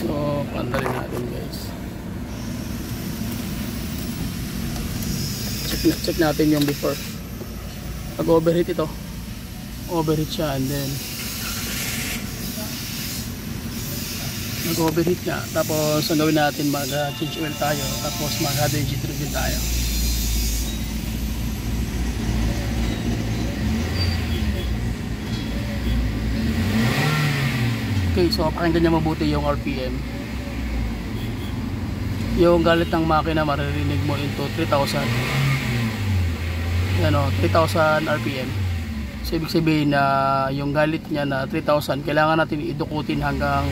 So pandalin natin guys. Check natin yung before. Pag overheat ito, overheat siya, and then nag-overheat nga. Tapos ang gawin natin, mag-change oil tayo, tapos mag-energy refill tayo. Okay, so pakinggan niya mabuti yung RPM. Yung galit ng makina maririnig mo into 3,000. Yan o, 3,000 RPM. So ibig sabihin na yung galit niya na 3,000, kailangan natin idukutin hanggang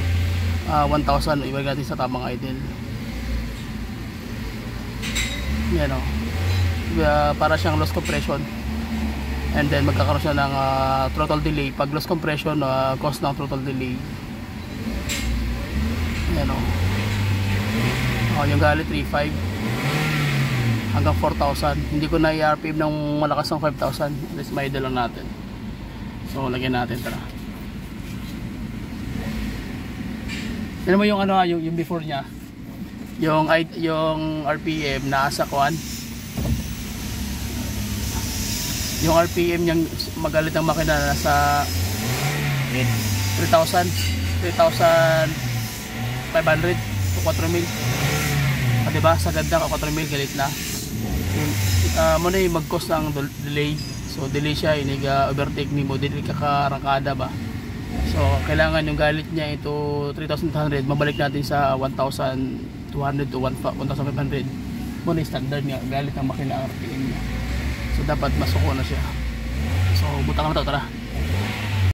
1,000. Ibalik natin sa tamang idle. Yan o, para siyang loss compression. And then magkakaroon siya ng throttle delay. Pag loss compression, cause ng throttle delay. Yan o. Yung galit 3,500 hanggang 4,000. Hindi ko na i-RPM ng malakas ng 5,000. At least may idle lang natin. So lagyan natin, tara. Yan mo yung yung before niya. Yung RPM nasa kuan. Yung RPM niyang magalit ng makina nasa 3,500 to 4,000. Diba? Sa ganda ka 4,000 galit na. Muna yung mag-cause ng delay. So delay siya, overtake ni mo, delay ka karangkada ba. So kailangan yung galit niya ito 3,200, mabalik natin sa 1,200 to 1,500. Muna yung standard nga galit ng makina RPM niya. So dapat masuko na siya. So butang na ito, tara.